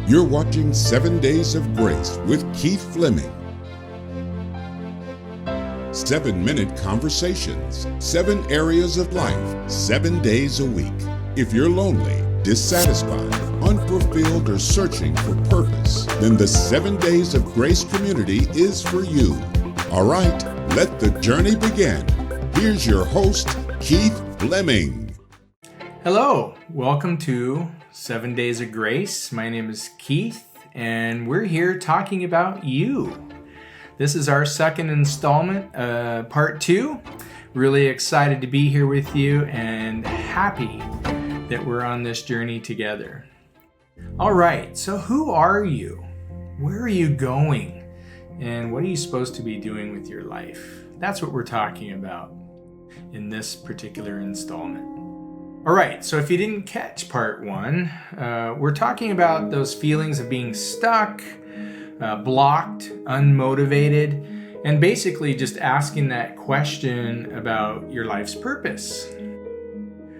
You're watching 7 Days of Grace with Keith Fleming. 7-minute conversations, 7 areas of life, 7 days a week. If you're lonely, dissatisfied, unfulfilled, or searching for purpose, then the 7 Days of Grace community is for you. All right, let the journey begin. Here's your host, Keith Fleming. Hello, welcome to 7 Days of Grace. My name is Keith, and we're here talking about you. This is our second installment, part 2. Really excited to be here with you and happy that we're on this journey together. All right, so who are you? Where are you going? And what are you supposed to be doing with your life? That's what we're talking about in this particular installment. All right, so if you didn't catch part 1, we're talking about those feelings of being stuck, blocked, unmotivated, and basically just asking that question about your life's purpose.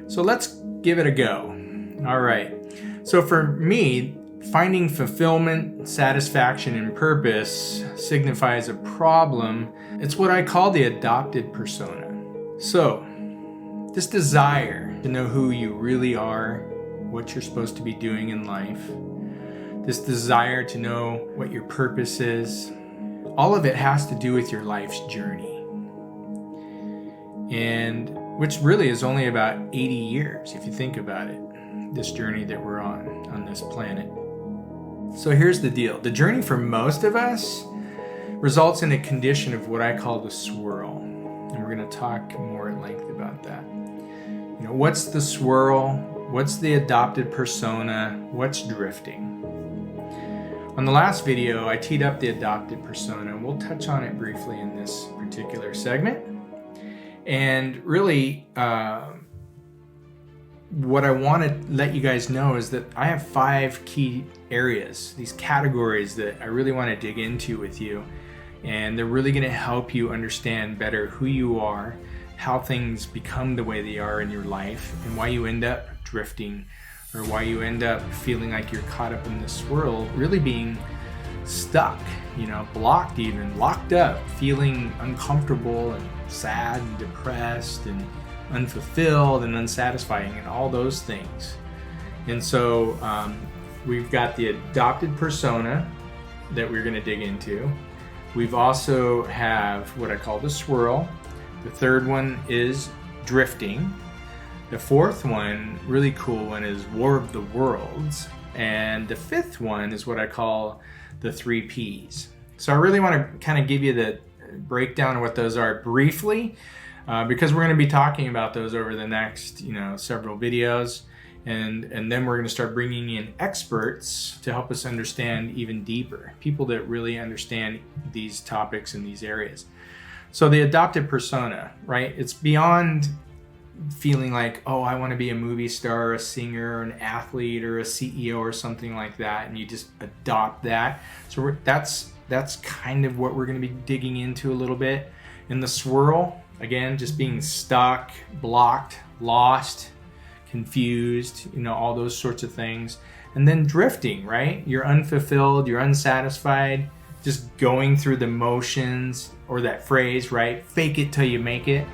So let's give it a go. All right, so for me, finding fulfillment, satisfaction, and purpose signifies a problem. It's what I call the adopted persona. So, this desire to know who you really are, what you're supposed to be doing in life, this desire to know what your purpose is, all of it has to do with your life's journey. And which really is only about 80 years, if you think about it, this journey that we're on this planet. So here's the deal. The journey for most of us results in a condition of what I call the swirl. And we're going to talk more at length about that. You know, what's the swirl? What's the adopted persona? What's drifting? On the last video, I teed up the adopted persona, and we'll touch on it briefly in this particular segment. And really, what I want to let you guys know is that I have 5 key areas, these categories that I really want to dig into with you. And they're really going to help you understand better who you are, how things become the way they are in your life, and why you end up drifting, or why you end up feeling like you're caught up in this swirl, really being stuck, blocked even, locked up, feeling uncomfortable and sad and depressed and unfulfilled and unsatisfying and all those things. And so we've got the adopted persona that we're going to dig into. We've also have what I call the swirl. The third one is drifting. The fourth one, really cool one, is War of the Worlds. And the fifth one is what I call the 3 Ps. So I really want to kind of give you the breakdown of what those are briefly, because we're going to be talking about those over the next, several videos. And then we're going to start bringing in experts to help us understand even deeper, people that really understand these topics in these areas. So the adopted persona, right? It's beyond feeling like, oh, I want to be a movie star, a singer, an athlete, or a CEO or something like that, and you just adopt that. So that's kind of what we're going to be digging into a little bit. In the swirl, again, just being stuck, blocked, lost, confused, all those sorts of things. And then drifting, right? You're unfulfilled, you're unsatisfied, just going through the motions, or that phrase, right? Fake it till you make it.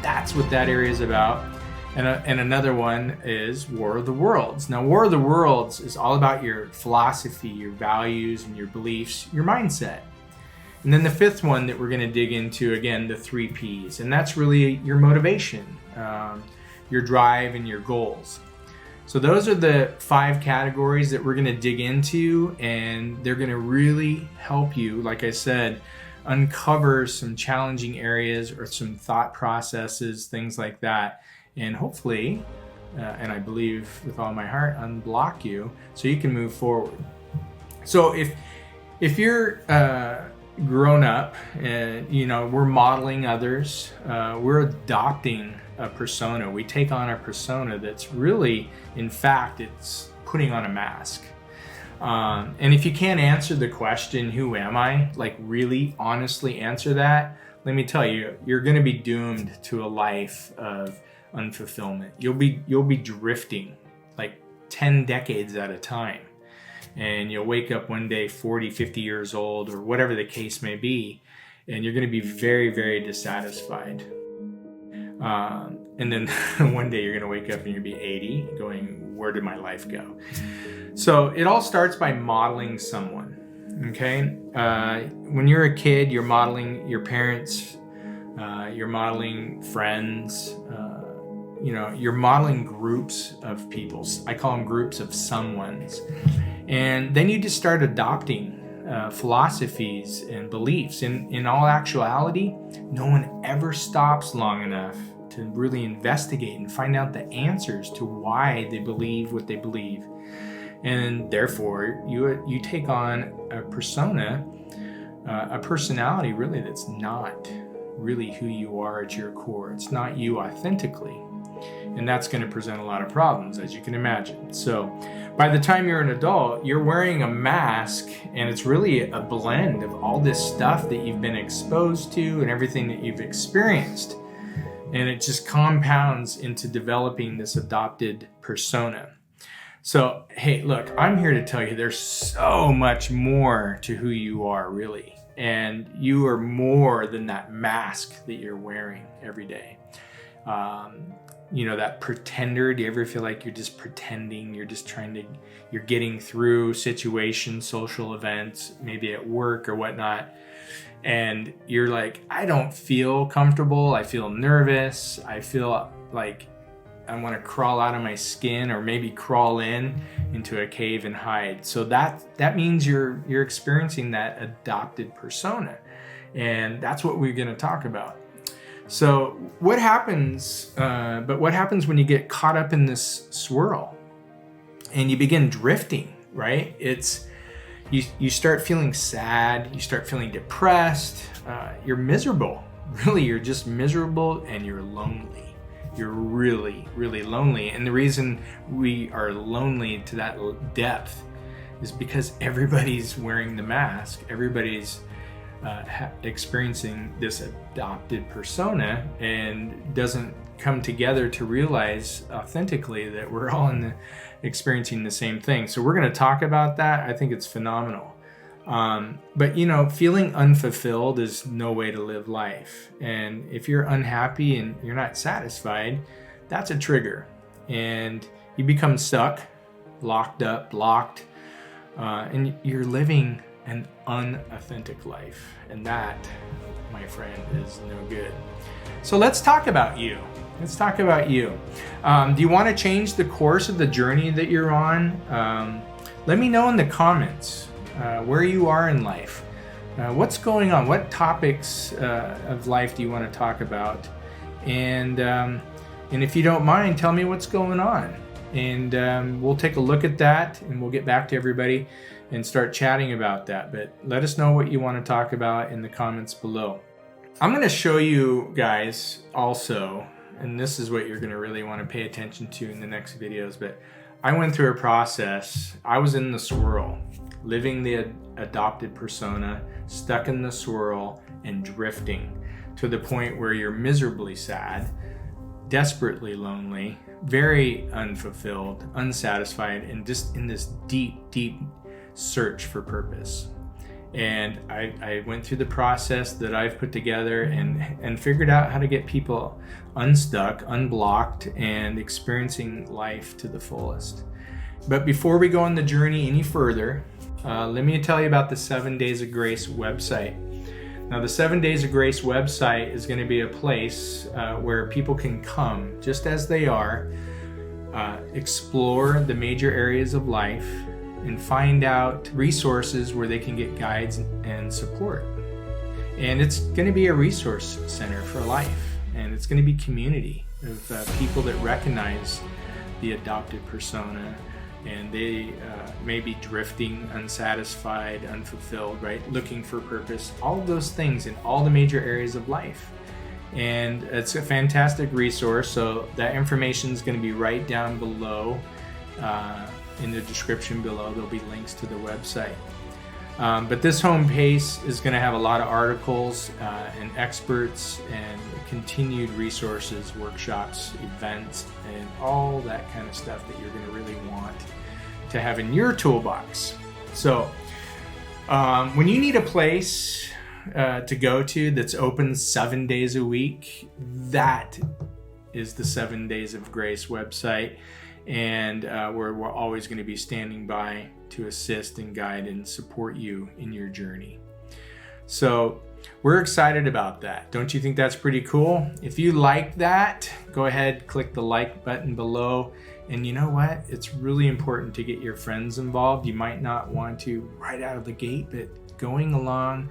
That's what that area is about. And another one is War of the Worlds. Now, War of the Worlds is all about your philosophy, your values, and your beliefs, your mindset. And then the fifth one that we're going to dig into, again, the 3 Ps. And that's really your motivation, your drive, and your goals. So those are the 5 categories that we're going to dig into, and they're going to really help you, like I said, uncover some challenging areas or some thought processes, things like that, and hopefully, and I believe with all my heart, unblock you so you can move forward. So if you're grown up, and we're modeling others, we're adopting a persona. We take on a persona that's really, in fact, it's putting on a mask. And if you can't answer the question, who am I? Like really honestly answer that, let me tell you, you're going to be doomed to a life of unfulfillment. You'll be drifting like 10 decades at a time. and you'll wake up one day 40, 50 years old, or whatever the case may be, and you're going to be very, very dissatisfied. And then one day you're going to wake up and you'll be 80 going, where did my life go? So it all starts by modeling someone. Okay. When you're a kid, you're modeling your parents, you're modeling friends, you're modeling groups of people. I call them groups of someones. And then you just start adopting philosophies and beliefs. In all actuality, no one ever stops long enough to really investigate and find out the answers to why they believe what they believe. And therefore, you take on a persona, a personality really that's not really who you are at your core. It's not you authentically. And that's going to present a lot of problems, as you can imagine. So by the time you're an adult, you're wearing a mask, and it's really a blend of all this stuff that you've been exposed to and everything that you've experienced. And it just compounds into developing this adopted persona. So, hey, look, I'm here to tell you there's so much more to who you are, really. And you are more than that mask that you're wearing every day. That pretender, do you ever feel like you're just pretending, you're getting through situations, social events, maybe at work or whatnot, and you're like, I don't feel comfortable, I feel nervous, I feel like I want to crawl out of my skin, or maybe crawl into a cave and hide. So that means you're experiencing that adopted persona, and that's what we're going to talk about. So what happens when you get caught up in this swirl and you begin drifting, right? It's you start feeling sad, you start feeling depressed, you're miserable. Really, you're just miserable, and you're lonely. You're really, really lonely. And the reason we are lonely to that depth is because everybody's wearing the mask. Everybody's experiencing this adopted persona and doesn't come together to realize authentically that we're all experiencing the same thing. So we're going to talk about that. I think it's phenomenal. But feeling unfulfilled is no way to live life. And if you're unhappy and you're not satisfied, that's a trigger. And you become stuck, locked up, blocked, and you're living an unauthentic life. And that, my friend, is no good. So let's talk about you. Let's talk about you. Do you want to change the course of the journey that you're on? Let me know in the comments where you are in life. What's going on? What topics of life do you want to talk about? And if you don't mind, tell me what's going on. And we'll take a look at that, and we'll get back to everybody and start chatting about that. But let us know what you want to talk about in the comments below. I'm going to show you guys also, and this is what you're going to really want to pay attention to in the next videos, but I went through a process. I was in the swirl, living the adopted persona, stuck in the swirl and drifting to the point where you're miserably sad, desperately lonely, very unfulfilled, unsatisfied, and just in this deep, deep search for purpose. And I went through the process that I've put together and figured out how to get people unstuck, unblocked, and experiencing life to the fullest. But before we go on the journey any further, let me tell you about the 7 Days of Grace website. Now, the 7 Days of Grace website is going to be a place where people can come just as they are, explore the major areas of life, and find out resources where they can get guides and support. And it's going to be a resource center for life, and it's going to be community of people that recognize the adopted persona, and they may be drifting, unsatisfied, unfulfilled, right? Looking for purpose, all of those things in all the major areas of life. And it's a fantastic resource. So that information is going to be right down below in the description below. There'll be links to the website. But this homepage is going to have a lot of articles and experts and continued resources, workshops, events, and all that kind of stuff that you're going to really want to have in your toolbox. So when you need a place to go to that's open 7 days a week, that is the 7 Days of Grace website. And we're always going to be standing by to assist and guide and support you in your journey. So we're excited about that. Don't you think that's pretty cool? If you like that, go ahead, click the like button below. And you know what? It's really important to get your friends involved. You might not want to right out of the gate, but going along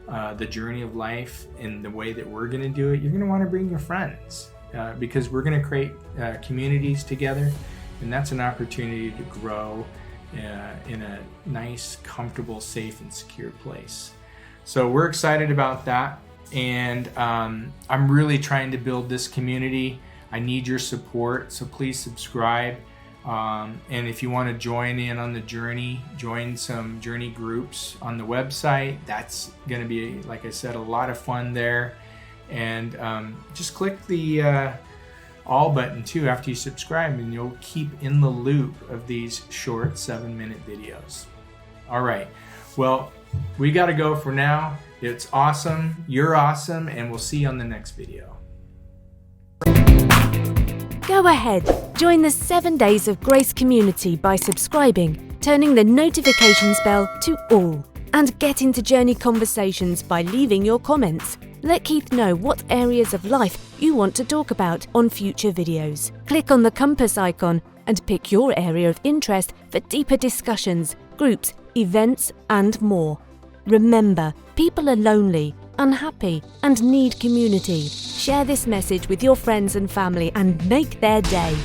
the journey of life in the way that we're going to do it, you're going to want to bring your friends because we're going to create communities together. And that's an opportunity to grow in a nice, comfortable, safe, and secure place. So we're excited about that. And I'm really trying to build this community. I need your support, so please subscribe. And if you want to join in on the journey, join some journey groups on the website. That's going to be, like I said, a lot of fun there. And just click the all button too after you subscribe, and you'll keep in the loop of these short 7-minute videos. All right, well, we got to go for now. It's awesome, you're awesome, and we'll see you on the next video. Go ahead, join the 7 Days of Grace community by subscribing, turning the notifications bell to all, and get into journey conversations by leaving your comments. Let Keith know what areas of life you want to talk about on future videos. Click on the compass icon and pick your area of interest for deeper discussions, groups, events, and more. Remember, people are lonely, unhappy, and need community. Share this message with your friends and family and make their day.